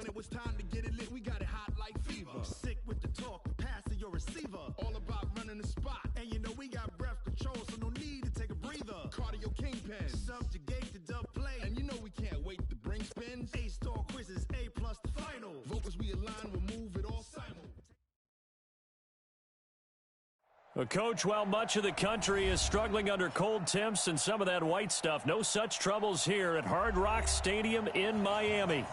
When it was time to get it lit, we got it hot like fever. Sick with the talk, the pass to your receiver. All about running the spot. And you know we got breath control, so no need to take a breather. Cardio kingpin, subjugate the dub play. And you know we can't wait to bring spins. A-star quizzes, A+ the final. Vocals we align, we'll move it all simul. Well, Coach, while much of the country is struggling under cold temps and some of that white stuff, no such troubles here at Hard Rock Stadium in Miami.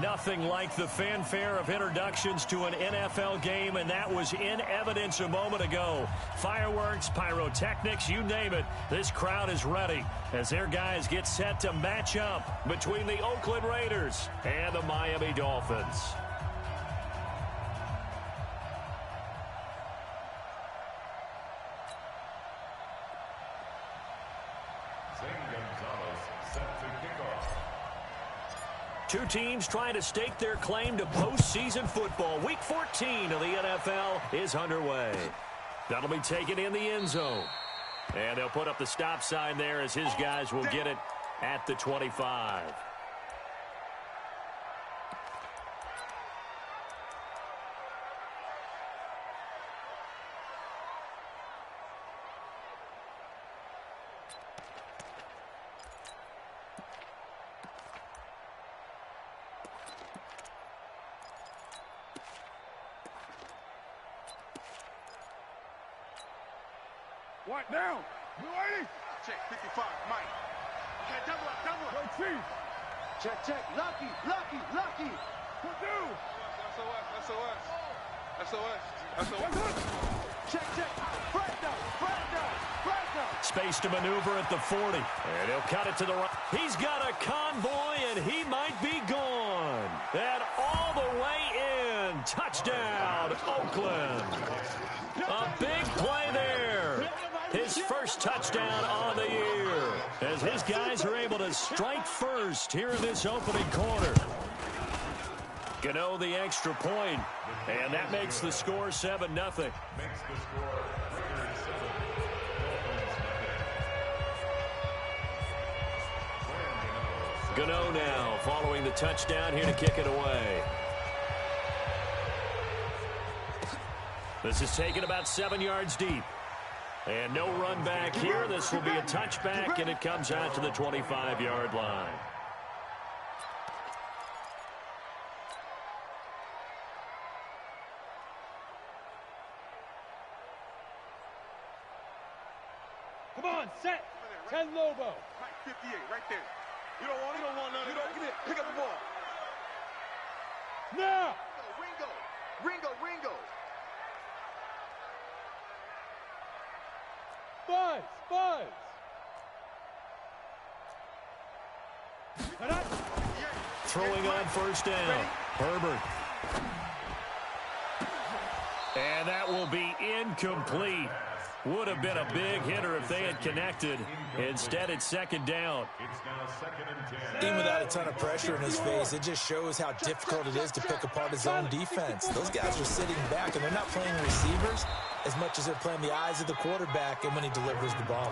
Nothing like the fanfare of introductions to an NFL game, and that was in evidence a moment ago. Fireworks, pyrotechnics, you name it. This crowd is ready as their guys get set to match up between the Oakland Raiders and the Miami Dolphins. Two teams trying to stake their claim to postseason football. Week 14 of the NFL is underway. That'll be taken in the end zone. And they'll put up the stop sign there as his guys will get it at the 25. What now? You ready? Check 55, Mike. Okay, double up. Go Chief. Check. Lucky. Purdue. SOS. Check. Brando. Space to maneuver at the 40. And he'll cut it to the right. He's got a convoy, and he might be gone. And all the way in. Touchdown, Oakland. A big play there. His first touchdown on the year as his guys are able to strike first here in this opening quarter. Gano the extra point, and that makes the score 7-0. Gano now following the touchdown here to kick it away. This is taken about 7 yards deep. And no run back here. This will be a touchback, and it comes out to the 25-yard line. Come on, set. 10 Lobo. Mike 58, right there. You don't want none. You don't get it. Pick up the ball. Now. Ringo. Buzz. Throwing on first down. Herbert. And that will be incomplete. Would have been a big hitter if they had connected. Instead, it's second down. Even without a ton of pressure in his face, it just shows how difficult it is to pick apart his own defense. Those guys are sitting back, and they're not playing receivers as much as they're playing the eyes of the quarterback and when he delivers the ball.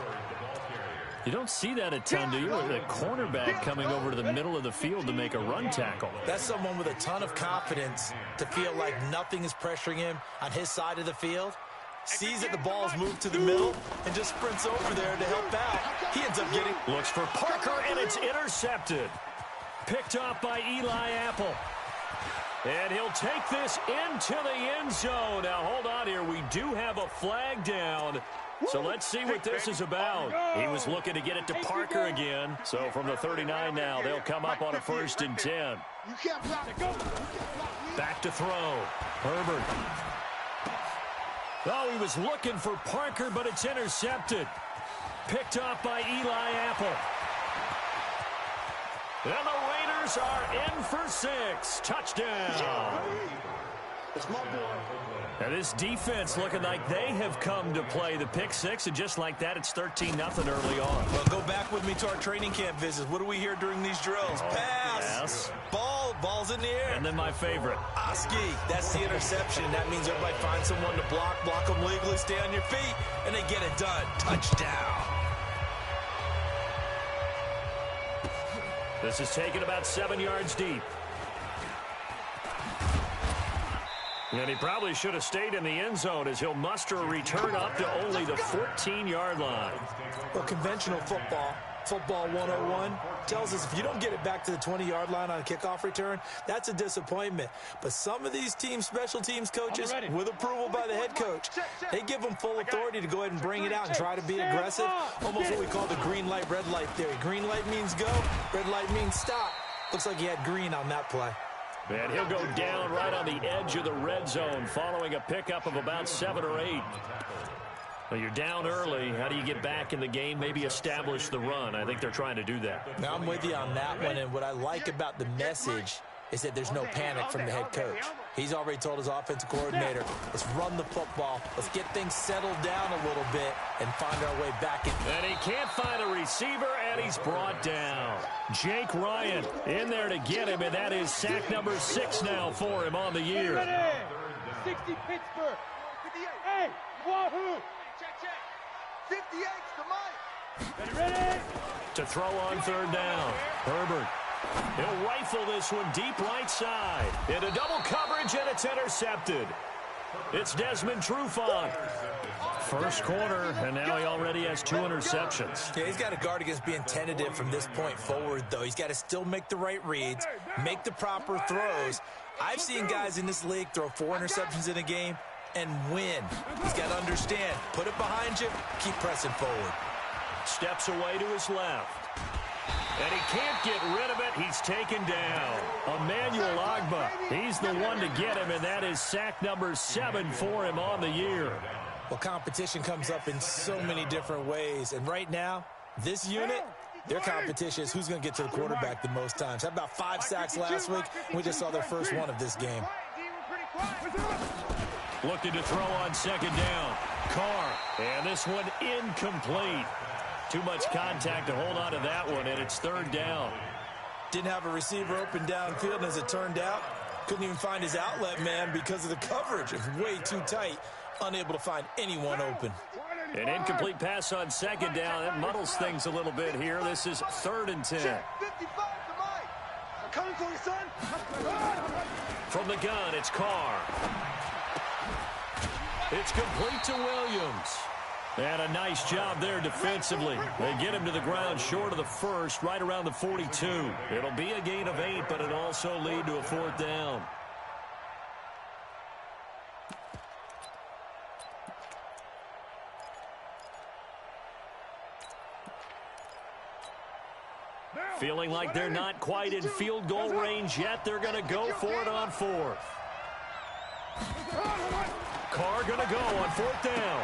You don't see that a ton, do you? With a cornerback coming over to the middle of the field to make a run tackle. That's someone with a ton of confidence to feel like nothing is pressuring him on his side of the field. Sees that the ball's moved to the middle and just sprints over there to help out. He ends up getting... Looks for Parker, and it's intercepted. Picked off by Eli Apple. And he'll take this into the end zone. Now, hold on here. We do have a flag down. So let's see what this is about. He was looking to get it to Parker again. So from the 39 now, they'll come up on a 1st and 10. Back to throw. Herbert. Oh, he was looking for Parker, but it's intercepted. Picked off by Eli Apple. And the Raiders are in for 6. Touchdown. It's my boy. And this defense looking like they have come to play the pick 6, and just like that, it's 13-0 early on. Well, go back with me to our training camp visits. What do we hear during these drills? Pass. Yes. Ball's in the air. And then my favorite. Oski, that's the interception. That means everybody finds someone to block them legally, stay on your feet, and they get it done. Touchdown. This is taken about 7 yards deep. And he probably should have stayed in the end zone as he'll muster a return up to only the 14-yard line. Well, conventional football 101, tells us if you don't get it back to the 20-yard line on a kickoff return, that's a disappointment. But some of these special teams coaches, with approval by the head coach, they give them full authority to go ahead and bring it out and try to be aggressive. Almost what we call the green light, red light theory. Green light means go, red light means stop. Looks like he had green on that play. And he'll go down right on the edge of the red zone following a pickup of about 7 or 8. Well, you're down early. How do you get back in the game? Maybe establish the run. I think they're trying to do that. Now, I'm with you on that one, and what I like about the message is that there's no panic from the head coach. He's already told his offensive coordinator, let's run the football. Let's get things settled down a little bit and find our way back in. And he can't find a receiver, and he's brought down. Jake Ryan in there to get him, and that is sack number 6 now for him on the year. 60 Pittsburgh. Hey, Wahoo! Check. 58's to Mike. Ready? To throw on 3rd down. Herbert. He'll rifle this one deep right side. Into double coverage, and it's intercepted. It's Desmond Trufant. First quarter, and now he already has 2 interceptions. Yeah, he's got to guard against being tentative from this point forward, though. He's got to still make the right reads, make the proper throws. I've seen guys in this league throw 4 interceptions in a game and win. He's got to understand, put it behind you, keep pressing forward. Steps away to his left. And he can't get rid of it. He's taken down. Emmanuel Agba. He's the one to get him, and that is sack number 7 for him on the year. Well, competition comes up in so many different ways. And right now, this unit, their competition is who's going to get to the quarterback the most times. How about 5 sacks last week? We just saw their first one of this game. Looking to throw on 2nd down. Carr. And this one incomplete. Too much contact to hold on to that one, and it's 3rd down. Didn't have a receiver open downfield, and as it turned out, couldn't even find his outlet man because of the coverage. It was way too tight, unable to find anyone open. An incomplete pass on 2nd down. That muddles things a little bit here. This is 3rd and 10. 55 to Mike. I'm coming for you, son. From the gun, it's Carr. It's complete to Williams. And a nice job there defensively. They get him to the ground short of the first, right around the 42. It'll be a gain of 8, but it'll also lead to a 4th down. Feeling like they're not quite in field goal range yet. They're going to go for it on 4th. Carr going to go on 4th down.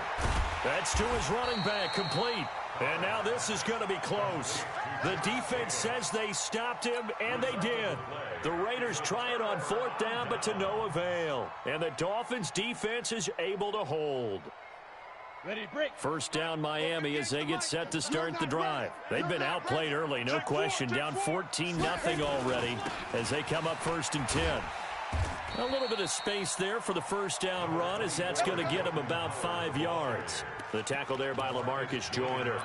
That's to his running back, complete. And now this is going to be close. The defense says they stopped him, and they did. The Raiders try it on 4th down, but to no avail. And the Dolphins' defense is able to hold. Ready to break. First down Miami as they get set to start the drive. They've been outplayed early, no question. Down 14-0 already as they come up 1st and 10. A little bit of space there for the first down run as that's going to get him about 5 yards. The tackle there by LaMarcus Joyner.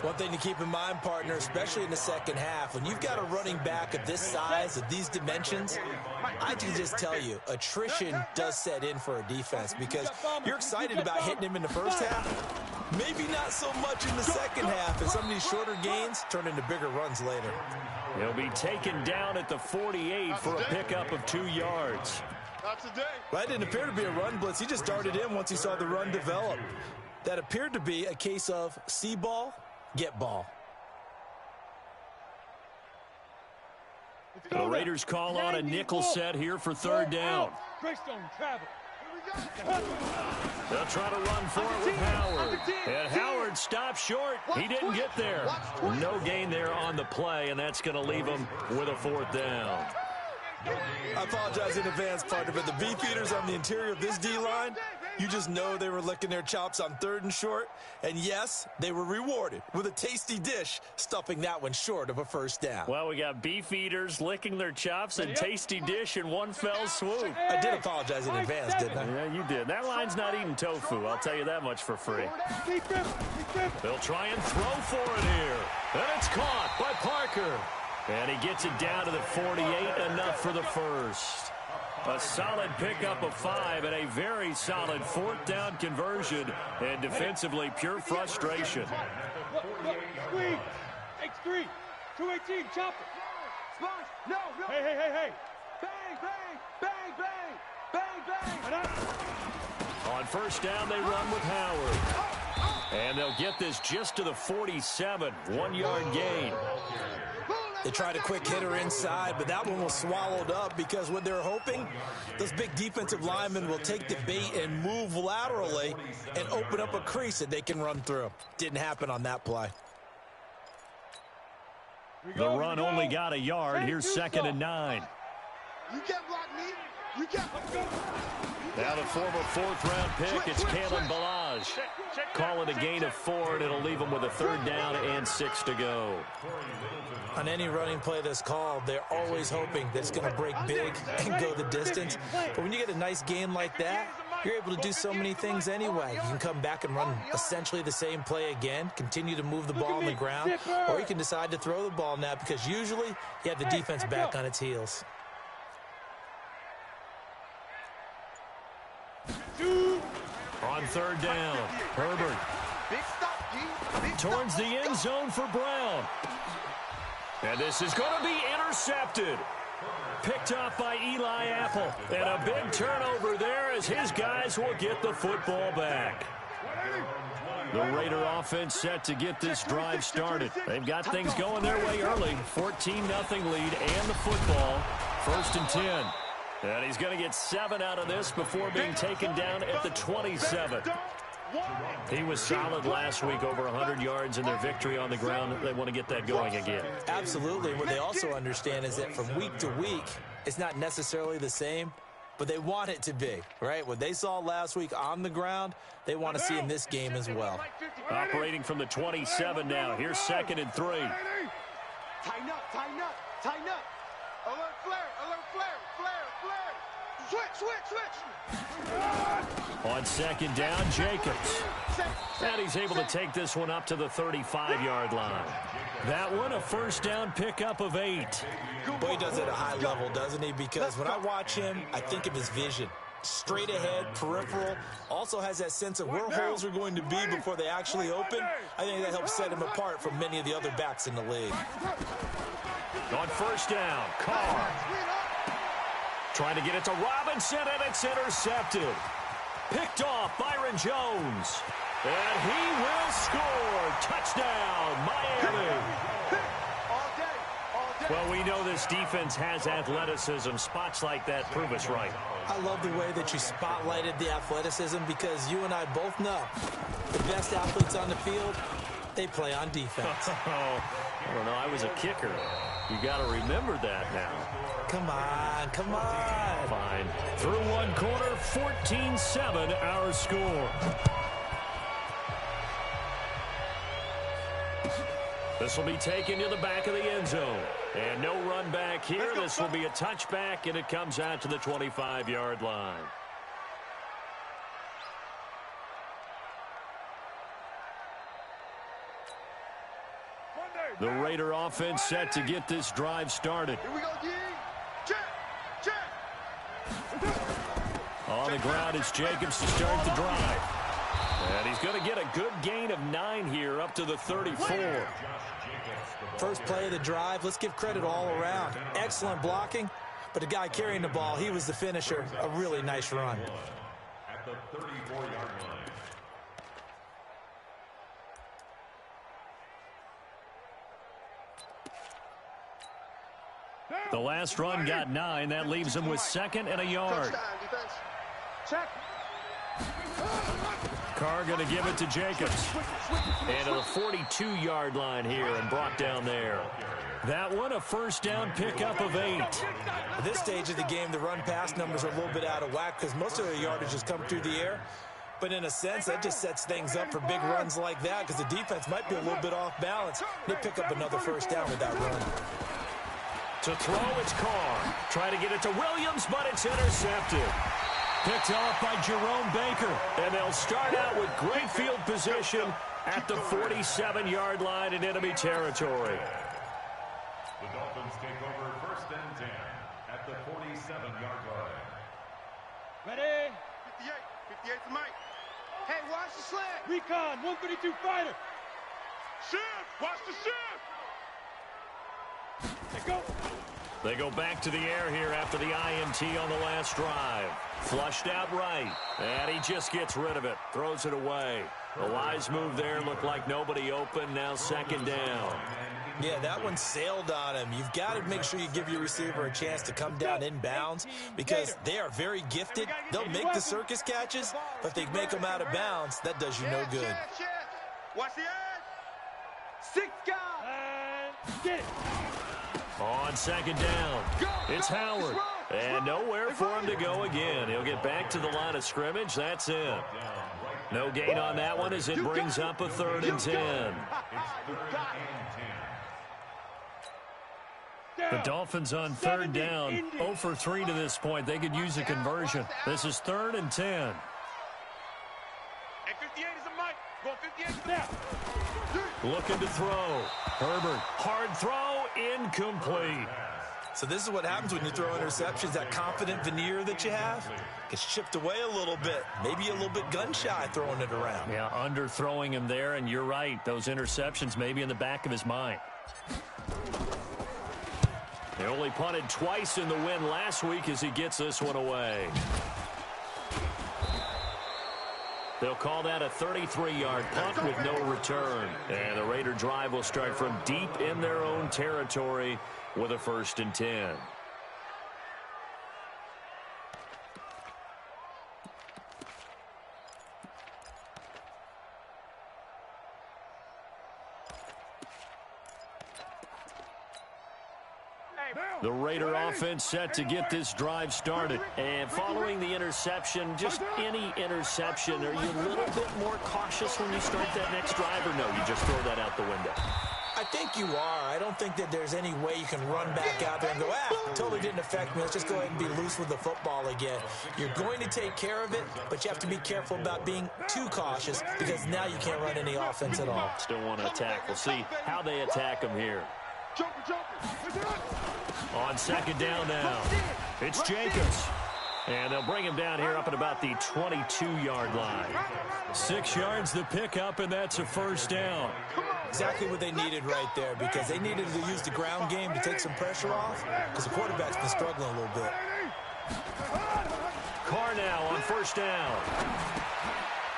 One thing to keep in mind, partner, especially in the second half, when you've got a running back of this size, of these dimensions, I can just tell you, attrition does set in for a defense because you're excited about hitting him in the first half. Maybe not so much in the second half, and some of these shorter gains turn into bigger runs later. He'll be taken down at the 48 for a pickup of 2 yards. Well, that didn't appear to be a run blitz. He just darted in once he saw the run develop. That appeared to be a case of see ball, get ball. The Raiders call on a nickel set here for 3rd down. They'll try to run for it with Howard. And Howard stops short. He didn't get there. No gain there on the play, and that's going to leave him with a 4th down. I apologize in advance, partner, but the beefeaters on the interior of this D-line, you just know they were licking their chops on 3rd and short. And yes, they were rewarded with a tasty dish, stuffing that one short of a first down. Well, we got beefeaters licking their chops and tasty dish in one fell swoop. I did apologize in advance, didn't I? Yeah, you did. That line's not eating tofu. I'll tell you that much for free. They'll try and throw for it here. And it's caught by Parker. And he gets it down to the 48, enough for the first. A solid pickup of 5 and a very solid 4th down conversion. And defensively, pure frustration. Squeeze. X3. 218. Chop it. Splash. No. Hey. Bang, bang, bang, bang, bang, bang. On 1st down, they run with Howard. And they'll get this just to the 47. 1-yard gain. They tried a quick hitter inside, but that one was swallowed up because what they're hoping, those big defensive linemen will take the bait and move laterally and open up a crease that they can run through. Didn't happen on that play. The run only got a yard. Here's 2nd and 9. You can't block me. You can't. Now the former 4th-round pick, it's Kalen Balaj. Call it a gain of 4, and it'll leave them with a 3rd down and 6 to go. On any running play that's called, they're always hoping that it's going to break big and go the distance. But when you get a nice game like that, you're able to do so many things anyway. You can come back and run essentially the same play again, continue to move the ball on the ground, or you can decide to throw the ball now because usually you have the defense back on its heels. On 3rd down, Herbert towards the end zone for Brown. And this is going to be intercepted. Picked off by Eli Apple. And a big turnover there as his guys will get the football back. The Raider offense set to get this drive started. They've got things going their way early. 14-0 lead and the football. 1st and 10. And he's going to get 7 out of this before being taken down at the 27. He was solid last week, over 100 yards in their victory on the ground. They want to get that going again. Absolutely. What they also understand is that from week to week, it's not necessarily the same, but they want it to be, right? What they saw last week on the ground, they want to see in this game as well. Operating from the 27 now. Here's 2nd and 3. Tighten up, tighten up, tighten up. Alert flare, switch. On 2nd down, Jacobs. And he's able to take this one up to the 35-yard line. That one, a 1st down pickup of 8. Boy, he does it at a high level, doesn't he? Because when I watch him, I think of his vision. Straight ahead, peripheral, also has that sense of where holes are going to be before they actually open. I think that helps set him apart from many of the other backs in the league. On 1st down, Carr. Trying to get it to Robinson, and it's intercepted. Picked off Byron Jones. And he will score. Touchdown, Miami. Well, we know this defense has athleticism. Spots like that prove us right. I love the way that you spotlighted the athleticism because you and I both know the best athletes on the field, they play on defense. I don't know. I was a kicker. You got to remember that now. Come on. Fine. Through one quarter, 14-7 our score. This will be taken to the back of the end zone. And no run back here. This will be a touchback, and it comes out to the 25-yard line. The Raider offense set to get this drive started. Here we go, D. Check. On the ground, it's Jacobs to start the drive. And he's going to get a good gain of 9 here up to the 34. First play of the drive, let's give credit all around. Excellent blocking, but the guy carrying the ball, he was the finisher. A really nice run. At the 34-yard line. The last run got 9. That leaves him with 2nd and a yard. Check. Carr going to give it to Jacobs. And to the 42-yard line here and brought down there. That one, a 1st down pickup of 8. At this stage of the game, the run-pass numbers are a little bit out of whack because most of the yardage has come through the air. But in a sense, that just sets things up for big runs like that because the defense might be a little bit off balance. They pick up another 1st down with that run. To throw, it's Carr. Try to get it to Williams, but it's intercepted. Picked off by Jerome Baker. And they'll start out with great field position at the 47-yard line in enemy territory. The Dolphins take over 1st and 10 at the 47-yard line. 58's Mike. Hey, watch the slant. Recon, 132 fighter. Shift. Watch the shift. They go. They go back to the air here after the INT on the last drive. Flushed out right, and he just gets rid of it, throws it away. A wise move there, looked like nobody open, now second down. Yeah, that one sailed on him. You've got to make sure you give your receiver a chance to come down inbounds because they are very gifted. They'll make the circus catches, but if they make them out of bounds, that does you no good. Watch the edge. 6 guys. Get it. On second down, it's Howard. And nowhere for him to go again. He'll get back to the line of scrimmage. That's it. No gain on that one as it brings up a 3rd and 10. The Dolphins on 3rd down, 0 for 3 to this point. They could use a conversion. This is 3rd and 10. And 58 is a Mike. Go 58 now. Looking to throw. Herbert, hard throw, incomplete. So this is what happens when you throw interceptions. That confident veneer that you have gets chipped away a little bit. Maybe a little bit gun-shy throwing it around. Yeah, underthrowing him there, and you're right. Those interceptions maybe in the back of his mind. He only punted twice in the win last week as he gets this one away. They'll call that a 33-yard punt with no return. And the Raider drive will start from deep in their own territory with a 1st and 10. The Raider offense set to get this drive started. And following the interception, just any interception, are you a little bit more cautious when you start that next drive, or no, you just throw that out the window? I think you are. I don't think that there's any way you can run back out there and go, totally didn't affect me. Let's just go ahead and be loose with the football again. You're going to take care of it, but you have to be careful about being too cautious because now you can't run any offense at all. Still want to attack. We'll see how they attack him here. On second down now, it's Jacobs. And they'll bring him down here up at about the 22-yard line. 6 yards the pickup, and that's a 1st down. Exactly what they needed right there because they needed to use the ground game to take some pressure off because the quarterback's been struggling a little bit. Carr now on 1st down.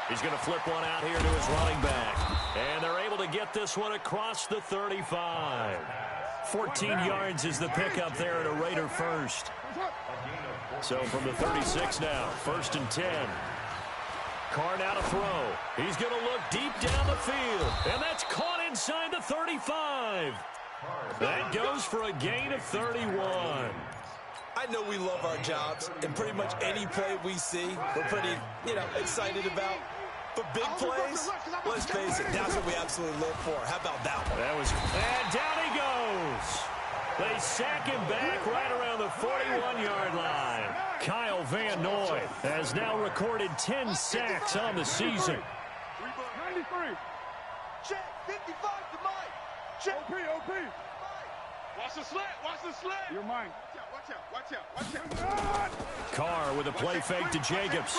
He's going to flip one out here to his running back. And they're able to get this one across the 35. 14 yards is the pickup there at a Raider 1st. So from the 36 now, 1st and 10. Carr now to throw. He's going to look deep down the field. And that's caught inside the 35. That goes for a gain of 31. I know we love our jobs, and pretty much any play we see, we're pretty, excited about. But big plays, let's face it, that's what we absolutely live for. How about that one? And down he goes. They sack him back right around the 41-yard line. Kyle Van Noy has now recorded 10 sacks on the season. 93. Check. 55 to Mike. Check. OP. Watch the slant. Watch the slant. You're mine. Watch out. Carr with a play fake to Jacobs.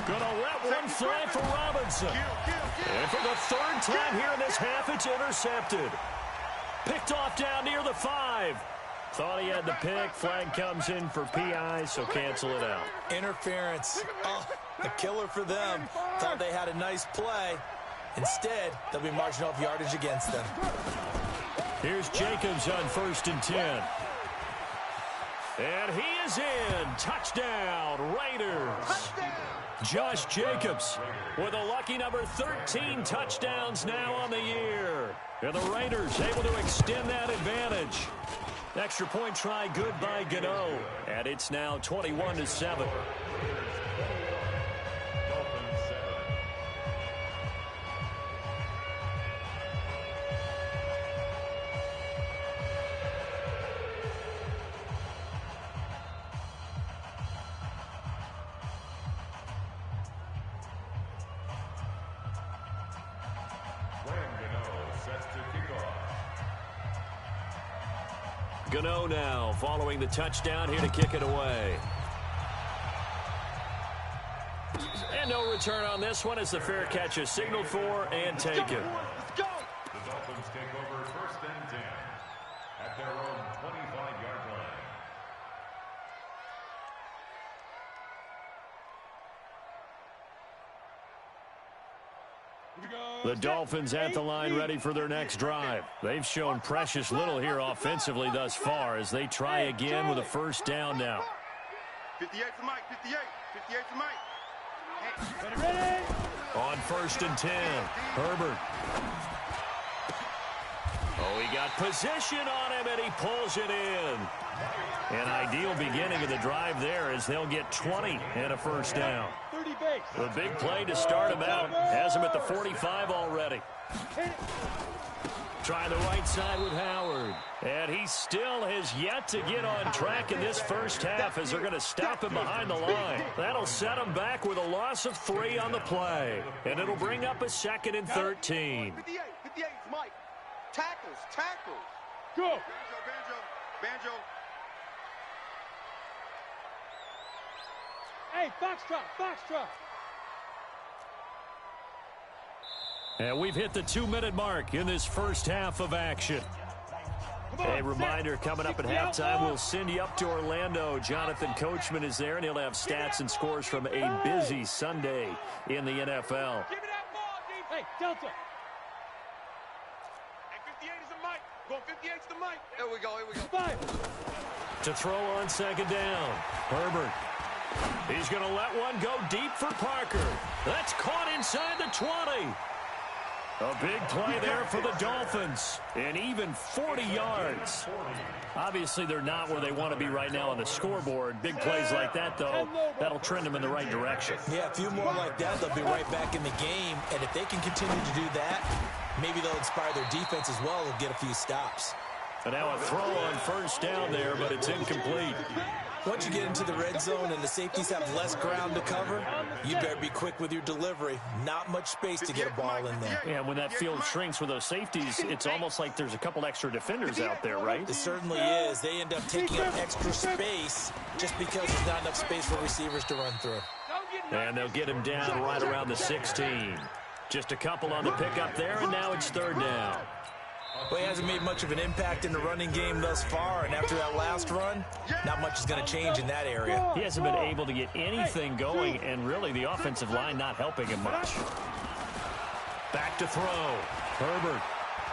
Gonna let one fly for Robinson. And for the 3rd time here in this half, it's intercepted. Picked off down near the 5. Thought he had the pick. Flag comes in for PI, so cancel it out. Interference. Oh, a killer for them. Thought they had a nice play. Instead, they'll be marching off yardage against them. Here's Jacobs on 1st and 10. And he is in. Touchdown, Raiders. Josh Jacobs with a lucky number 13 touchdowns now on the year. And the Raiders able to extend that advantage. Extra point try good by Gano. And it's now 21-7. Gano now following the touchdown here to kick it away. And no return on this one as the fair catch is signaled for and taken. Let's go. The Dolphins take over 1st and 10 at their own 25-yard line. The Dolphins at the line ready for their next drive. They've shown precious little here offensively thus far as they try again with a first down now. 58 for Mike, 58. 58 for Mike. Ready. On 1st and 10, Herbert. Oh, he got position on him, and he pulls it in. An ideal beginning of the drive there as they'll get 20 and a first down. 30 base. The big play to start him out has him at the 45 already. Trying the right side with Howard. And he still has yet to get on track in this first half as they're going to stop him behind the line. That'll set him back with a loss of 3 on the play. And it'll bring up a 2nd and 13. 58 is Mike. Tackles. Go. Banjo. Hey, Foxtrot. And we've hit the 2-minute mark in this first half of action. A reminder, coming up at halftime, we'll send you up to Orlando. Jonathan Coachman is there, and he'll have stats and scores from a busy Sunday in the NFL. Give me that ball, D. Hey, Delta. And 58 is a Mike. Going 58 to Mike. Here we go. 5. To throw on 2nd down, Herbert. He's going to let one go deep for Parker. That's caught inside the 20. A big play there for the Dolphins. And even 40 yards. Obviously, they're not where they want to be right now on the scoreboard. Big plays like that, though, that'll trend them in the right direction. Yeah, a few more like that, they'll be right back in the game. And if they can continue to do that, maybe they'll inspire their defense as well and get a few stops. And now a throw on first down there, but it's incomplete. Once you get into the red zone and the safeties have less ground to cover, you better be quick with your delivery. Not much space to get a ball in there. Yeah, when that field shrinks with those safeties, it's almost like there's a couple extra defenders out there, right? It certainly is. They end up taking up extra space just because there's not enough space for receivers to run through. And they'll get him down right around the 16. Just a couple on the pickup there, and now it's 3rd down. Well, he hasn't made much of an impact in the running game thus far, and after that last run, not much is going to change in that area. He hasn't been able to get anything going, and really the offensive line not helping him much. Back to throw. Herbert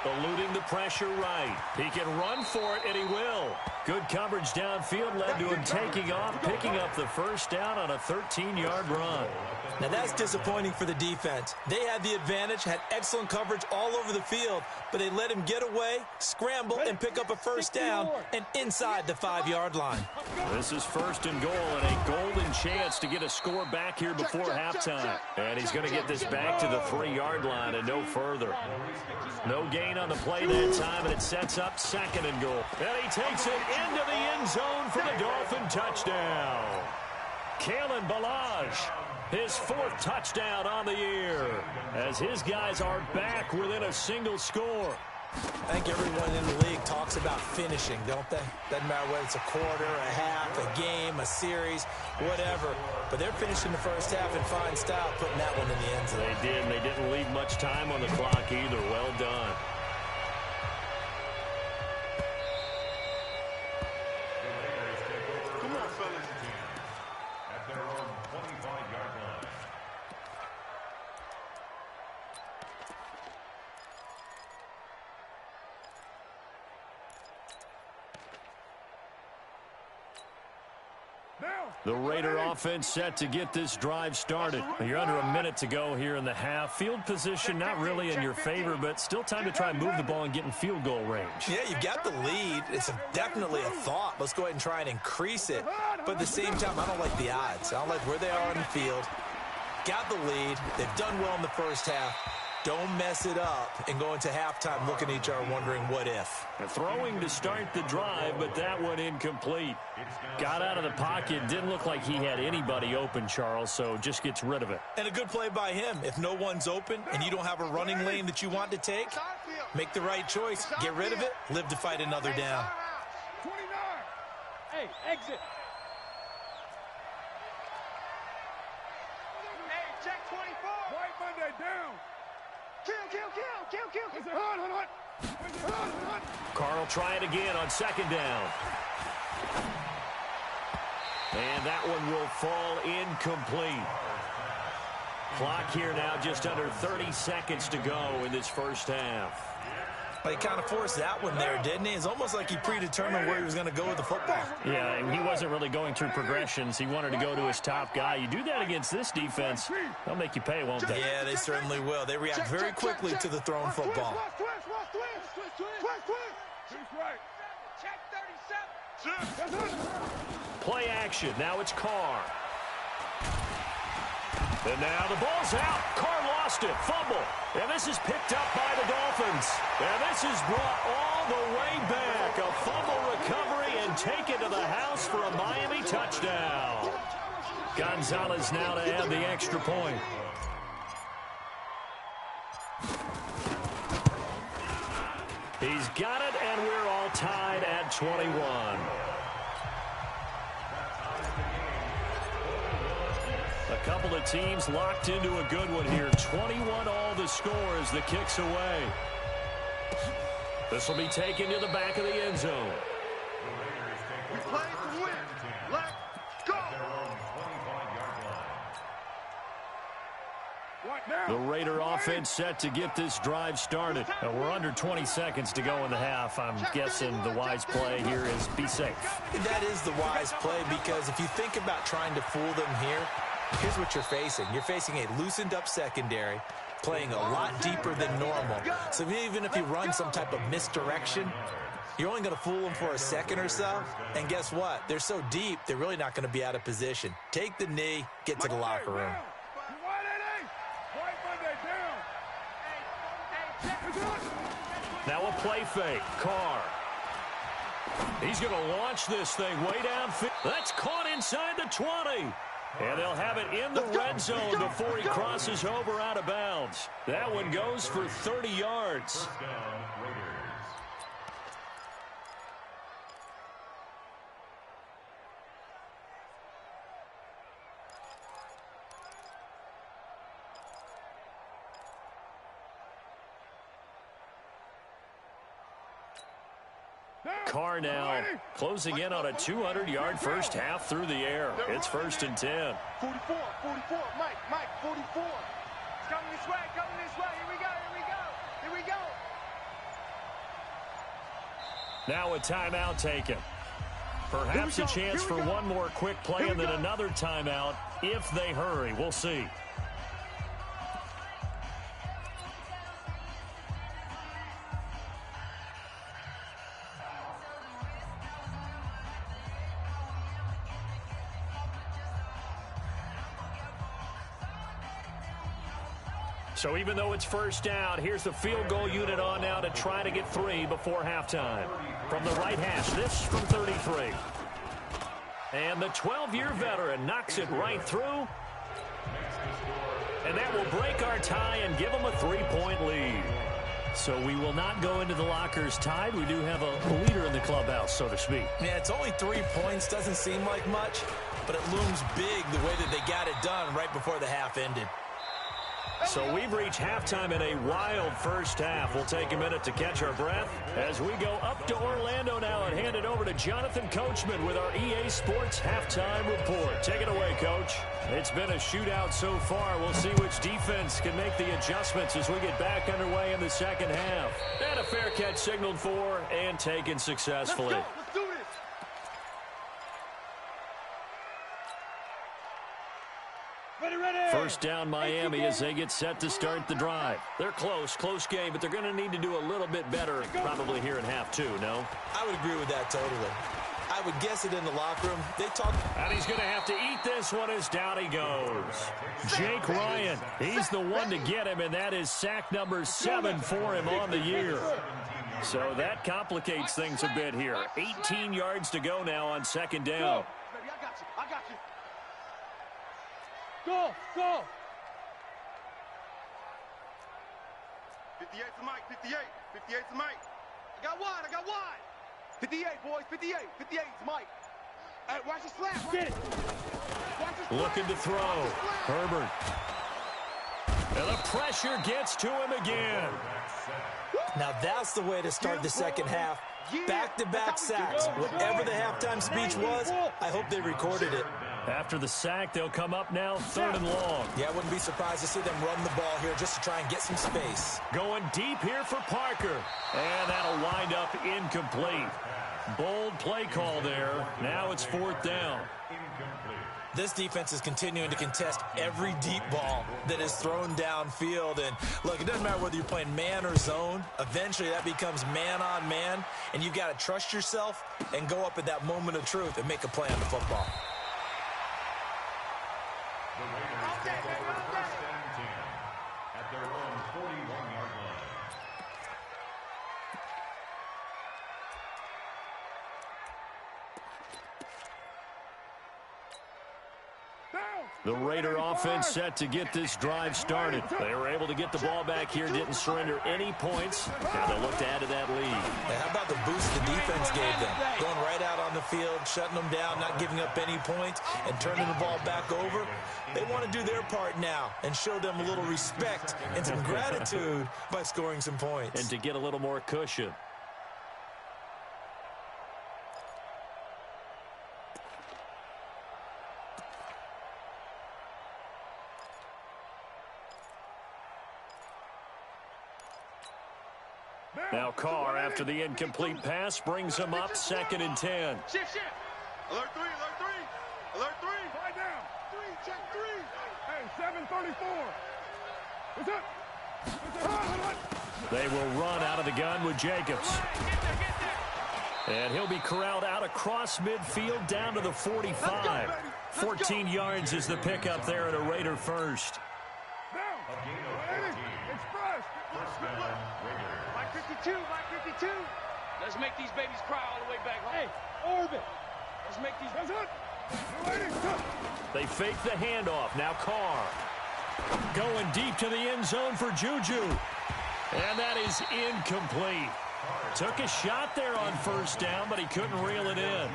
eluding the pressure right. He can run for it, and he will. Good coverage downfield led to him taking off, picking up the first down on a 13-yard run. Now that's disappointing for the defense. They had the advantage, had excellent coverage all over the field, but they let him get away, scramble, and pick up a first down and inside the 5-yard line. This is 1st and goal and a golden chance to get a score back here before halftime. And he's going to get this back to the 3-yard line and no further. No gain on the play that time, and it sets up 2nd and goal. And he takes it into the end zone for the Dolphin touchdown. Kalen Ballage, his 4th touchdown on the year, as his guys are back within a single score. I think everyone in the league talks about finishing, don't they? Doesn't matter whether it's a quarter, a half, a game, a series, whatever. But they're finishing the first half in fine style, putting that one in the end zone. They did, and they didn't leave much time on the clock either. Well done. Come on, fellas. At their own 25-yard line. The Raider offense set to get this drive started. You're under a minute to go here in the half. Field position not really in your favor, but still time to try and move the ball and get in field goal range. Yeah, you've got the lead. It's definitely a thought. Let's go ahead and try and increase it. But at the same time, I don't like the odds. I don't like where they are on the field. Got the lead. They've done well in the first half. Don't mess it up and go into halftime looking at each other wondering what if. Throwing to start the drive, but that one incomplete. Got out of the pocket. Didn't look like he had anybody open, Charles, so just gets rid of it. And a good play by him. If no one's open and you don't have a running lane that you want to take, make the right choice. Get rid of it. Live to fight another down. 29. Hey, exit. Check 24. White Monday down. Kill. It's a hunt. Carr will try it again on second down. And that one will fall incomplete. Clock here now just under 30 seconds to go in this first half. He kind of forced that one there, didn't he? It's almost like he predetermined where he was going to go with the football. Yeah, and he wasn't really going through progressions. He wanted to go to his top guy. You do that against this defense, they'll make you pay, won't they? Yeah, they certainly will. They react very quickly to the thrown football. Check 37. Play action. Now it's Carr. And now the ball's out. Carr lost it. Fumble. And this is picked up by the Dolphins. And this is brought all the way back. A fumble recovery and taken to the house for a Miami touchdown. Gonzalez now to add the extra point. He's got it, and we're all tied at 21. A couple of teams locked into a good one here. 21 all the score as the kick's away. This will be taken to the back of the end zone. We play to win. Let's go. The Raider offense set to get this drive started. We're under 20 seconds to go in the half. I'm guessing the wise play here is be safe. That is the wise play, because if you think about trying to fool them here, here's what you're facing. You're facing a loosened up secondary, playing a lot deeper than normal. So even if you run some type of misdirection, you're only going to fool them for a second or so. And guess what? They're so deep, they're really not going to be out of position. Take the knee, get to the locker room. Now a play fake. Carr. He's going to launch this thing way downfield. That's caught inside the 20. And they'll have it in the red zone before he crosses over out of bounds. That one goes for 30 yards. Carr now closing in on a 200-yard first half through the air. It's 1st and 10. 44, Mike, 44. It's coming this way. Here we go. Now a timeout taken. Perhaps a chance for one more quick play and then another timeout if they hurry. We'll see. So even though it's first down, here's the field goal unit on now to try to get 3 before halftime. From the right hash, this from 33. And the 12-year veteran knocks it right through. And that will break our tie and give them a 3-point lead. So we will not go into the lockers tied. We do have a leader in the clubhouse, so to speak. Yeah, it's only 3 points. Doesn't seem like much, but it looms big the way that they got it done right before the half ended. So we've reached halftime in a wild first half. We'll take a minute to catch our breath as we go up to Orlando now and hand it over to Jonathan Coachman with our EA Sports Halftime Report. Take it away, Coach. It's been a shootout so far. We'll see which defense can make the adjustments as we get back underway in the second half. And a fair catch signaled for and taken successfully. Let's do this. First down Miami as they get set to start the drive. They're close game, but they're going to need to do a little bit better probably here in half 2, no? I would agree with that totally. I would guess it in the locker room. They talk. And he's going to have to eat this one as down he goes. Jake Ryan, he's the one to get him, and that is sack number 7 for him on the year. So that complicates things a bit here. 18 yards to go now on second down. Baby, I got you. Go! 58 to Mike, 58 to Mike. I got wide. 58, boys, 58 to Mike. Hey, watch the slap. Get it! Looking to throw. Herbert. And the pressure gets to him again. Now that's the way to start the second half. Back-to-back sacks. Whatever the halftime speech was, I hope they recorded it. After the sack, they'll come up now 3rd and long. Yeah, I wouldn't be surprised to see them run the ball here just to try and get some space. Going deep here for Parker. And that'll wind up incomplete. Bold play call there. Now it's 4th down. This defense is continuing to contest every deep ball that is thrown downfield. And look, it doesn't matter whether you're playing man or zone. Eventually that becomes man on man. And you've got to trust yourself and go up at that moment of truth and make a play on the football. The Raiders take over 1st and 10 at their own 41-yard line. The Raider offense set to get this drive started. They were able to get the ball back here, didn't surrender any points. Now they'll look to add to that lead. How about the boost the defense gave them? Going right out on the field, shutting them down, not giving up any points, and turning the ball back over. They want to do their part now and show them a little respect and some gratitude by scoring some points. And to get a little more cushion. Now Carr, after the incomplete pass, brings him up 2nd and 10. Shift. Alert 3, alert 3. Alert 3. Right down. 3, check 3. Hey, 734. What's up? They will run out of the gun with Jacobs. And he'll be corralled out across midfield down to the 45. 14 yards is the pickup there at a Raider first. Mike 52, Mike 52. Let's make these babies cry all the way back home. Hey, orbit. Let's make these... That's it. They fake the handoff. Now Carr. Going deep to the end zone for Juju. And that is incomplete. Took a shot there on 1st down, but he couldn't reel it in.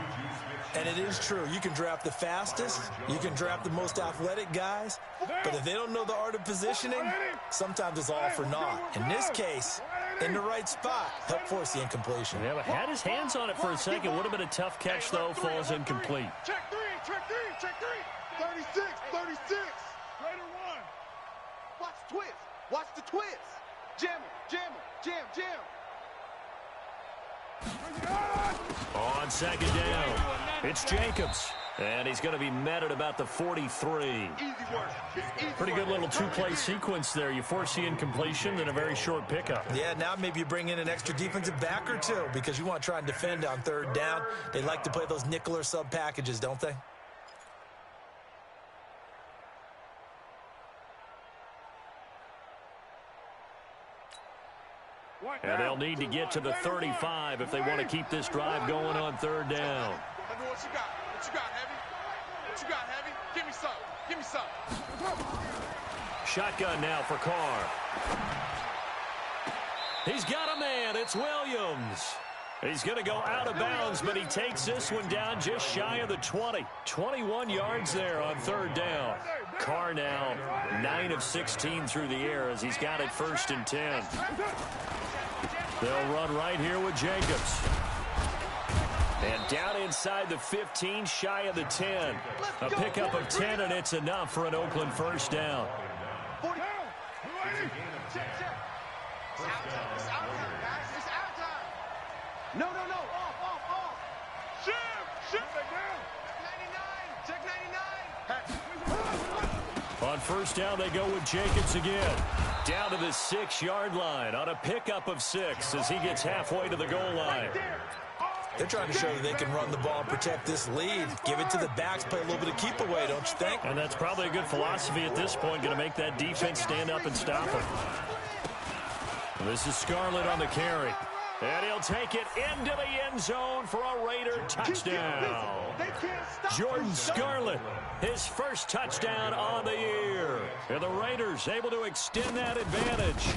And it is true. You can draft the fastest. You can draft the most athletic guys. But if they don't know the art of positioning, sometimes it's all for naught. In this case, in the right spot, help force the incompletion. Yeah, but had his hands on it for a second. Would have been a tough catch, though. Falls incomplete. Check 3, check 3, check 3. 36, 36. Raider 1. Watch the twist. Watch the twist. Jam him, jam. On 2nd down, it's Jacobs. And he's going to be met at about the 43. Easy work. Pretty good little two-play sequence there. You force the incompletion, then a very short pickup. Yeah, now maybe you bring in an extra defensive back or two because you want to try and defend on 3rd down. They like to play those nickel or sub packages, don't they? And they'll need to get to the 35 if they want to keep this drive going on 3rd down. Let me what you got. What you got, Heavy? What you got, Heavy? Give me some. Give me some. Shotgun now for Carr. He's got a man. It's Williams. He's going to go out of bounds, but he takes this one down just shy of the 20. 21 yards there on 3rd down. Carr now 9 of 16 through the air as he's got it 1st and 10. They'll run right here with Jacobs. And down inside the 15, shy of the 10. A pickup of 10, and it's enough for an Oakland 1st down. It's out time, guys. It's out time. No. Off. Shift. Check 99. On 1st down, they go with Jacobs again. Down to the 6-yard line on a pickup of 6 as he gets halfway to the goal line. They're trying to show that they can run the ball and protect this lead. Give it to the backs, play a little bit of keep away, don't you think? And that's probably a good philosophy at this point, going to make that defense stand up and stop him. This is Scarlett on the carry. And he'll take it into the end zone for a Raider touchdown. Jordan Scarlett, his first touchdown on the year. And the Raiders able to extend that advantage.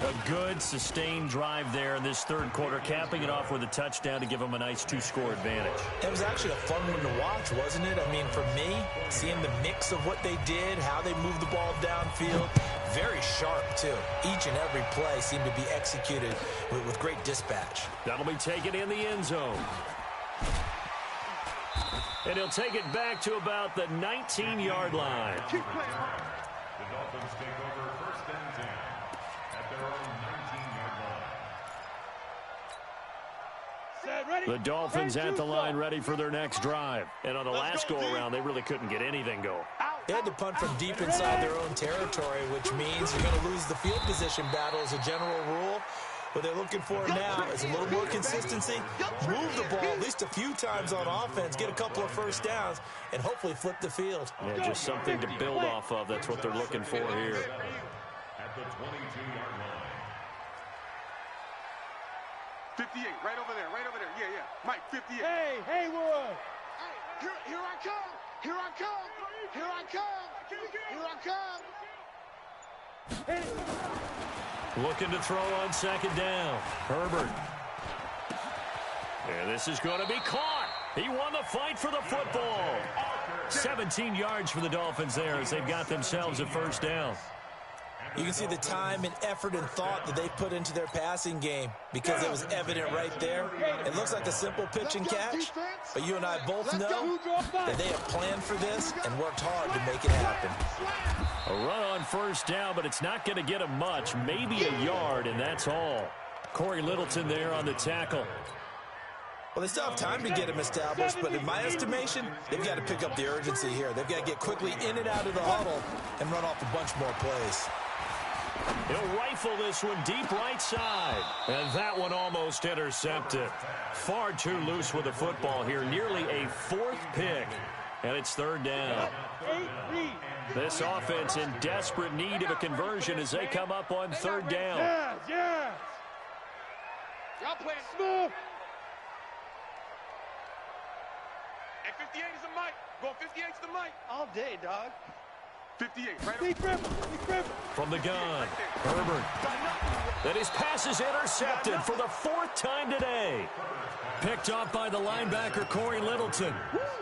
A good, sustained drive there in this 3rd quarter, capping it off with a touchdown to give them a nice 2-score advantage. It was actually a fun one to watch, wasn't it? I mean, for me, seeing the mix of what they did, how they moved the ball downfield, very sharp, too. Each and every play seemed to be executed with great dispatch. That'll be taken in the end zone. And he'll take it back to about the 19-yard line. The Dolphins take over first and 10 at their own 19-yard line. The Dolphins at the line ready for their next drive. And on the last go-around, they really couldn't get anything going. They had to punt from deep inside their own territory, which means you're going to lose the field position battle as a general rule. What they're looking for now is a little more consistency, move the ball at least a few times on offense, get a couple of first downs, and hopefully flip the field. Yeah, just something to build off of. That's what they're looking for here. At the 22-yard line. 58, right over there, right over there. Yeah, yeah. Mike, 58. Hey, Haywood. Here I come. Here I come. Here I come. Here I come. Looking to throw on second down. Herbert. And this is going to be caught. He won the fight for the football. 17 yards for the Dolphins there as they've got themselves a first down. You can see the time and effort and thought that they put into their passing game because it was evident right there. It looks like a simple pitch and catch, but you and I both know that they have planned for this and worked hard to make it happen. A run on first down, but it's not going to get him much, maybe a yard, and that's all. Corey Littleton there on the tackle. Well, they still have time to get him established, but in my estimation, they've got to pick up the urgency here. They've got to get quickly in and out of the huddle and run off a bunch more plays. He'll rifle this one deep right side. And that one almost intercepted. Far too loose with the football here. Nearly a fourth pick. And it's third down. This offense in desperate need of a conversion as they come up on third down. Yes. Y'all playing Smooth. Hey, 58 is the mic. Going 58 is the mic. all day, dog. 58, right over Deep river. From the gun, Herbert. And his pass is intercepted for the fourth time today. Picked off by the linebacker, Corey Littleton.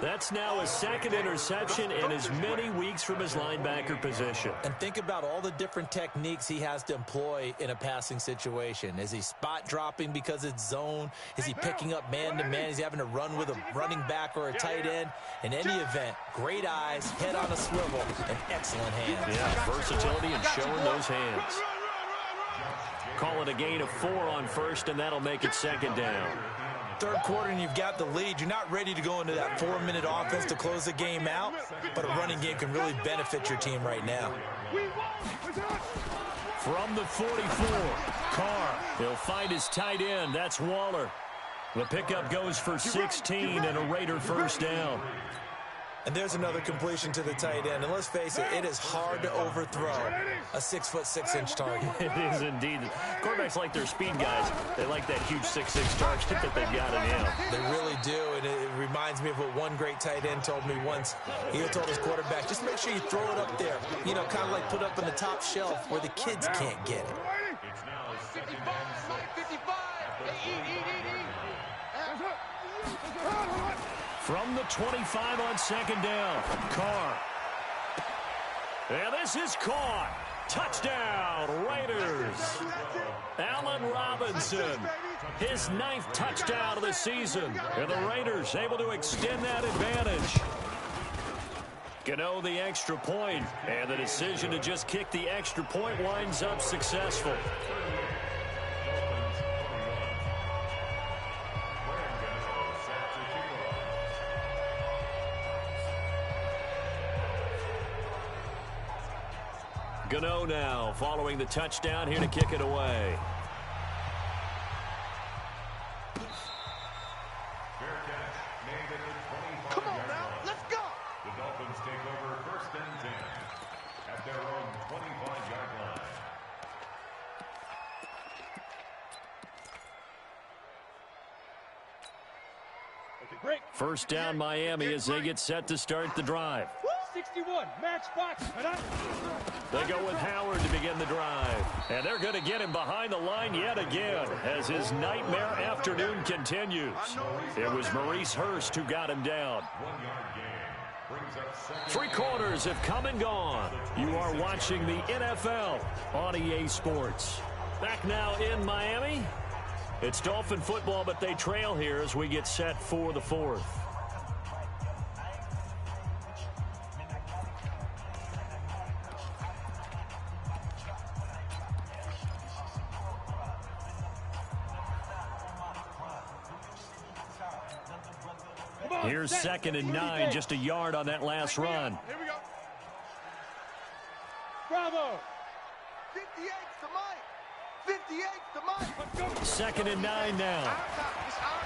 That's now his second interception in as many weeks from his linebacker position. And think about all the different techniques he has to employ in a passing situation. Is he spot dropping because it's zone? Is he picking up man-to-man? Is he having to run with a running back or a tight end? In any event, great eyes, head on a swivel, and excellent hands. Yeah, versatility and showing those hands. Call it a gain of 4 on first, and that'll make it second down. Third quarter and you've got the lead. You're not ready to go into that 4-minute offense to close the game out, but a running game can really benefit your team right now. From the 44, Carr. He'll find his tight end. That's Waller. The pickup goes for 16 and a Raider first down. And there's another completion to the tight end. And let's face it, it is hard to overthrow a 6'6" target. It is indeed. Quarterbacks like their speed guys. They like that huge 6'6" target that they've got in him. They really do, and it reminds me of what one great tight end told me once. He told his quarterback, just make sure you throw it up there. You know, kind of like put up on the top shelf where the kids can't get it. It's now 55, 55. Hey, From the 25 on second down, Carr. And this is caught. Touchdown, Raiders. Allen Robinson, his 9th touchdown of the season. And the Raiders able to extend that advantage. Gano the extra point, and the decision to just kick the extra point winds up successful. Gano now following the touchdown here to kick it away. fair catch made at the 25-yard Come on now, line. let's go. The Dolphins take over first and 10 at their own 25-yard line. Break. First down Miami as they get set to start the drive. 61, matchbox. They go with Howard to begin the drive. And they're going to get him behind the line yet again as his nightmare afternoon continues. It was Maurice Hurst who got him down. 1-yard gain. Three quarters have come and gone. You are watching the NFL on EA Sports. Back now in Miami. It's Dolphin football, but they trail here as we get set for the fourth. Here's 2nd and 9, just a yard on that last run. Here we go. Bravo. 58 to Mike. 58 to Mike. Let's go. 2nd and 9 now. Our time. It's our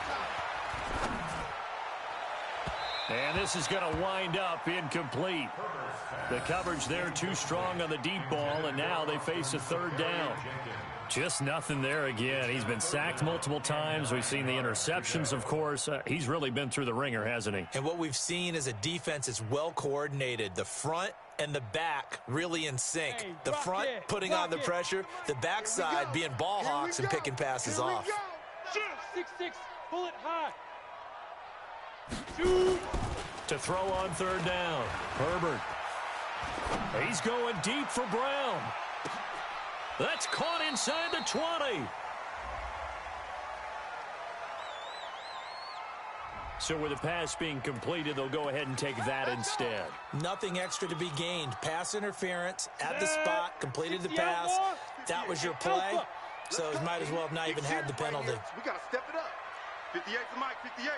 time. And this is going to wind up incomplete. The coverage there too strong on the deep ball, and now they face a 3rd down. Just nothing there again. He's been sacked multiple times. We've seen the interceptions, of course. He's really been through the ringer, hasn't he? And what we've seen is a defense that's well coordinated. The front and the back really in sync. Hey, the front putting on the pressure, the backside being ball hawks and picking passes off. 6-6, pull it high. Shoot. To throw on 3rd down. Herbert. He's going deep for Brown. That's caught inside the 20. So with the pass being completed, they'll go ahead and take that instead. Nothing extra to be gained. Pass interference at the spot, completed the pass. That was your play. So you might as well have not even had the penalty. We got to step it up. 58 to Mike. 58.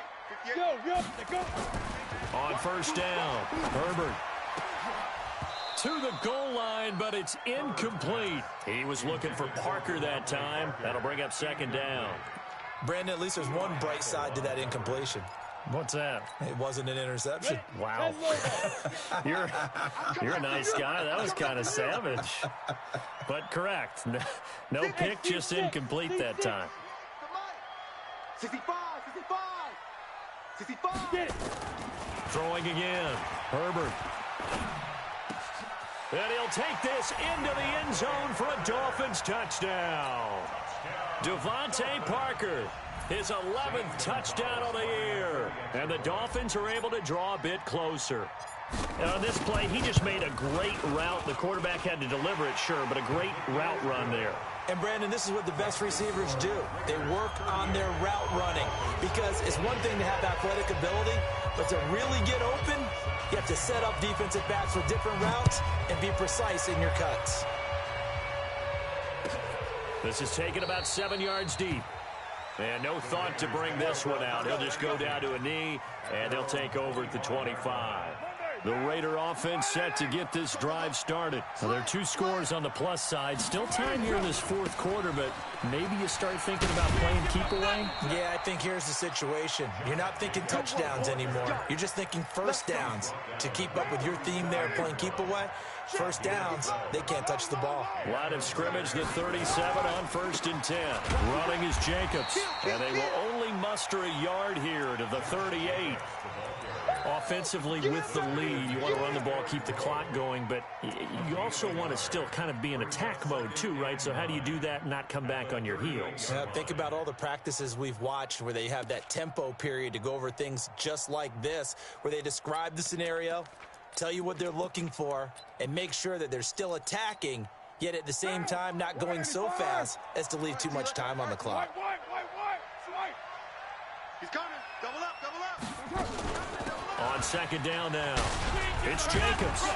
58. Go. On 1st down, Herbert. To the goal line, but it's incomplete. He was looking for Parker that time. That'll bring up 2nd down. Brandon, at least there's one bright side to that incompletion. What's that? It wasn't an interception. Wow. You're a nice guy. That was kind of savage. But correct. No pick, just incomplete that time. 65. 65. 65. Throwing again. Herbert. And he'll take this into the end zone for a Dolphins touchdown. Devontae Parker, his 11th touchdown of the year. And the Dolphins are able to draw a bit closer. And on this play, he just made a great route. The quarterback had to deliver it, sure, but a great route run there. And, Brandon, this is what the best receivers do. They work on their route running because it's one thing to have athletic ability, but to really get open, you have to set up defensive backs with different routes and be precise in your cuts. This is taken about 7 yards deep. And no thought to bring this one out. He'll just go down to a knee, and they'll take over at the 25. The Raider offense set to get this drive started. Now, there are 2 scores on the plus side. Still time here in this 4th quarter, but maybe you start thinking about playing keep away? Yeah, I think here's the situation. You're not thinking touchdowns anymore. You're just thinking 1st downs. To keep up with your theme there, playing keep away, 1st downs, they can't touch the ball. Line of scrimmage, the 37 on 1st and 10. Running is Jacobs, and they will only muster a yard here to the 38. Offensively with the lead, you want to run the ball, keep the clock going, but you also want to still kind of be in attack mode too, right? So how do you do that and not come back on your heels? Think about all the practices we've watched where they have that tempo period to go over things just like this, where they describe the scenario, tell you what they're looking for, and make sure that they're still attacking, yet at the same time not going so fast as to leave too much time on the clock. He's coming. Double up. On 2nd down now, it's Jacobs.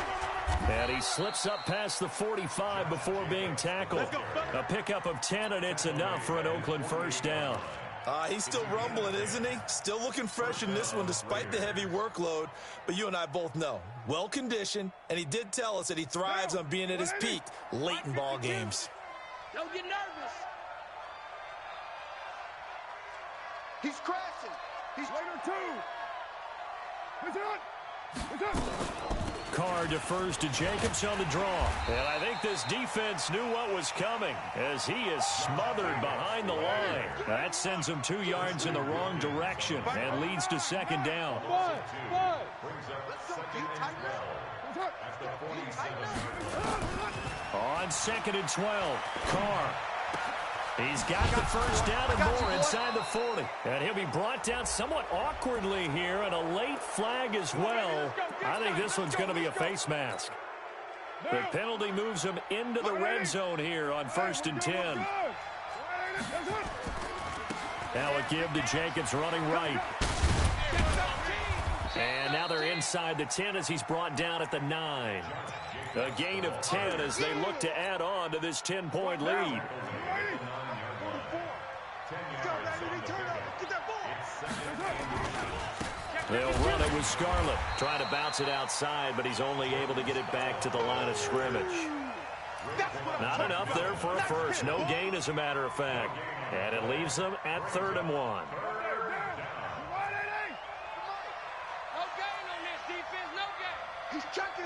And he slips up past the 45 before being tackled. A pickup of 10, and it's enough for an Oakland 1st down. He's still rumbling, isn't he? Still looking fresh in this one despite the heavy workload. But you and I both know, well-conditioned, and he did tell us that he thrives on being at his peak late in ball games. Don't get nervous. He's crashing. He's Raider 2. He's up. Carr defers to Jacobs on the draw. And I think this defense knew what was coming as he is smothered behind the line. That sends him 2 yards in the wrong direction and leads to 2nd down. On 2nd and 12, Carr. He's got the first down and more inside the 40. And he'll be brought down somewhat awkwardly here, and a late flag as well. I think this one's going to be a face mask. The penalty moves him into the red zone here on 1st and 10. Now a give to Jacobs running right. And now they're inside the 10 as he's brought down at the 9. A gain of 10 as they look to add on to this 10-point lead. They'll run it with Scarlett. Trying to bounce it outside, but he's only able to get it back to the line of scrimmage. Not enough there for a first. No gain, as a matter of fact. And it leaves them at 3rd and 1. No gain on this defense, no gain. He's checking.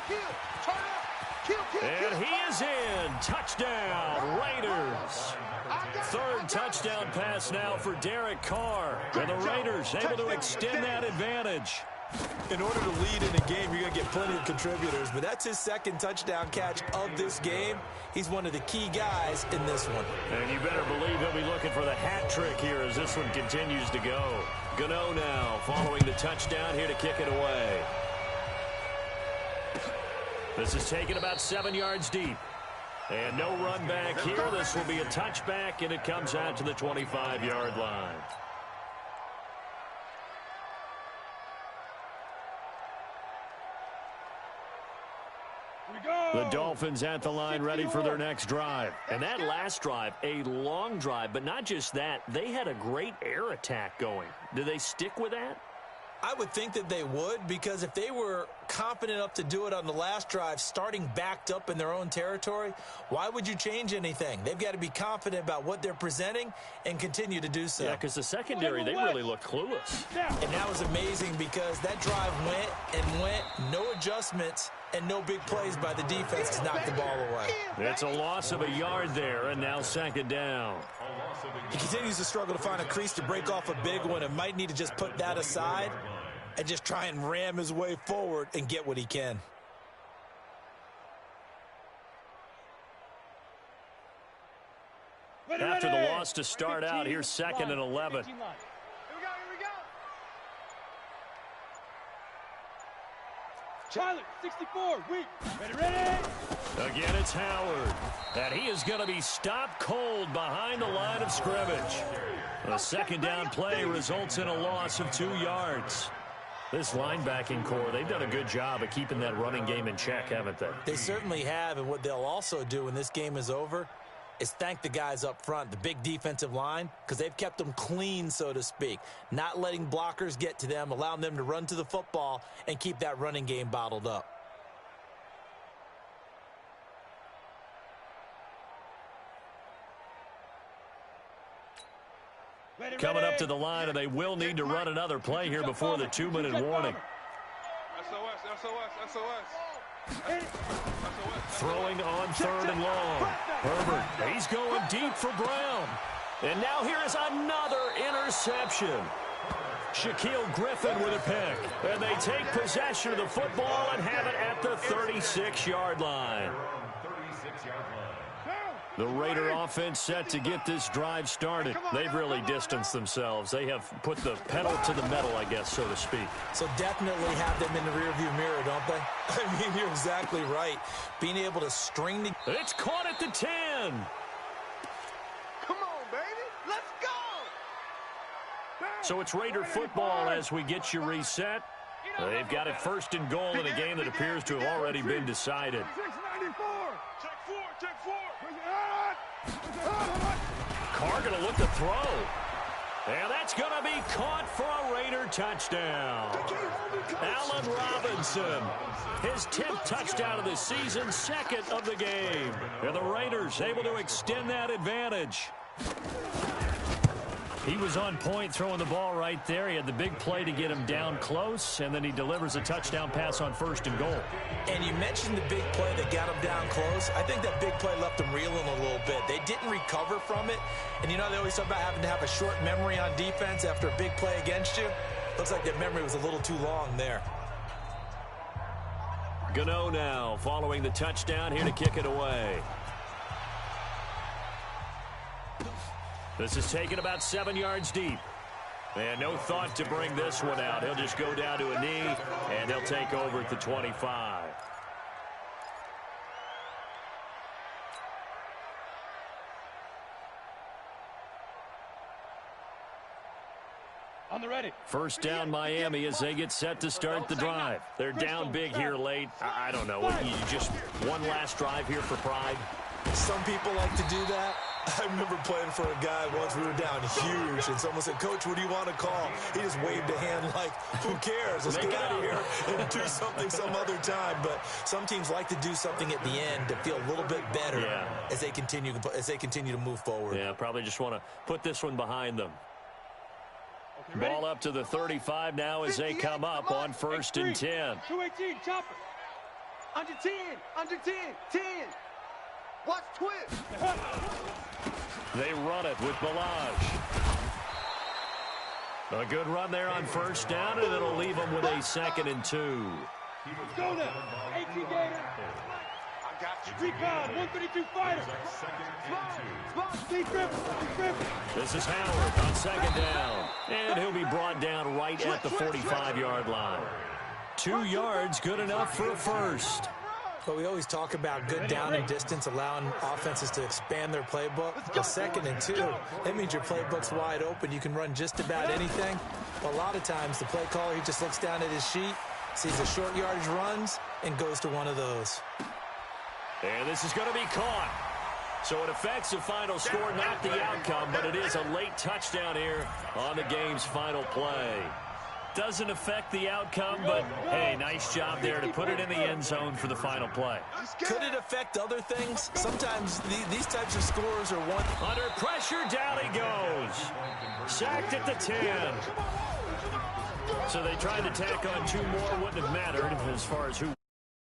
Kill. Turn up. Kill. And he is in. Touchdown, Raiders. 3rd touchdown pass now for Derek Carr. And the Raiders able to extend that advantage. In order to lead in a game, you're going to get plenty of contributors, but that's his 2nd touchdown catch of this game. He's one of the key guys in this one. And you better believe he'll be looking for the hat trick here as this one continues to go. Gano now following the touchdown here to kick it away. This is taken about 7 yards deep. And no run back here. This will be a touchback, and it comes out to the 25-yard line. The Dolphins at the line ready for their next drive. And that last drive, a long drive, but not just that. They had a great air attack going. Do they stick with that? I would think that they would, because if they were confident enough to do it on the last drive, starting backed up in their own territory, why would you change anything? They've got to be confident about what they're presenting and continue to do so. Yeah, because the secondary, they really look clueless. And that was amazing because that drive went, no adjustments, and no big plays by the defense to knock the ball away. It's a loss of a yard there, and now 2nd down. He continues to struggle to find a crease to break off a big one and might need to just put that aside and just try and ram his way forward and get what he can. After the loss to start out, here's 2nd and 11. Here we go. Charlie, 64, weak. Ready. Again, it's Howard. And he is going to be stopped cold behind the line of scrimmage. The 2nd down play results in a loss of 2 yards. This linebacking core, they've done a good job of keeping that running game in check, haven't they? They certainly have, and what they'll also do when this game is over is thank the guys up front, the big defensive line, because they've kept them clean, so to speak, not letting blockers get to them, allowing them to run to the football and keep that running game bottled up. Coming up to the line, and they will need to run another play here before the 2-minute warning. SOS. Throwing on 3rd and long. Herbert, he's going deep for Brown. And now here is another interception. Shaquille Griffin with a pick. And they take possession of the football and have it at the 36-yard line. The Raider offense set to get this drive started. They've really distanced themselves. They have put the pedal to the metal, I guess, so to speak. So definitely have them in the rearview mirror, don't they? I mean, you're exactly right. Being able to string the... It's caught at the 10. Come on, baby. Let's go. So it's Raider football as we get you reset. They've got it 1st and goal in a game that appears to have already been decided. Check four. Carr going to look to throw. And that's going to be caught for a Raider touchdown. Allen Robinson, his 10th touchdown of the season, 2nd of the game. And the Raiders able to extend that advantage. He was on point throwing the ball right there. He had the big play to get him down close, and then he delivers a touchdown pass on 1st and goal. And you mentioned the big play that got him down close. I think that big play left him reeling a little bit. They didn't recover from it. And, you know, they always talk about having to have a short memory on defense after a big play against you. Looks like that memory was a little too long there. Gano now following the touchdown here to kick it away. This is taken about 7 yards deep. And no thought to bring this one out. He'll just go down to a knee, and he'll take over at the 25. On the ready. First down Miami as they get set to start the drive. They're down big here late. I don't know. You just one last drive here for pride? Some people like to do that. I remember playing for a guy once. We were down huge, and someone said, "Coach, what do you want to call?" He just waved a hand like, "Who cares? Let's get out of here and do something some other time." But some teams like to do something at the end to feel a little bit better as they continue to move forward. Yeah, probably just want to put this one behind them. Ball up to the 35 now as they come up on 1st and 10. 218, chopper. Under 10, under 10, 10. Watch twist. They run it with Balaj. A good run there on 1st down, and it'll leave them with a 2nd and 2. Let's go now. 18 gator. 3-pound, 132 fighter. This is Howard on 2nd down. And he'll be brought down right at the 45-yard line. 2 yards, good enough for a first. But we always talk about good down and distance, allowing offenses to expand their playbook. A 2nd and 2, that means your playbook's wide open. You can run just about anything. But a lot of times, the play caller, he just looks down at his sheet, sees the short yardage runs, and goes to one of those. And this is going to be caught. So it affects the final score, not the outcome, but it is a late touchdown here on the game's final play. Doesn't affect the outcome, but, hey, nice job there to put it in the end zone for the final play. Could it affect other things? Sometimes these types of scores are one. Under pressure, down he goes. Sacked at the 10. So they tried to tack on 2 more, wouldn't have mattered as far as who.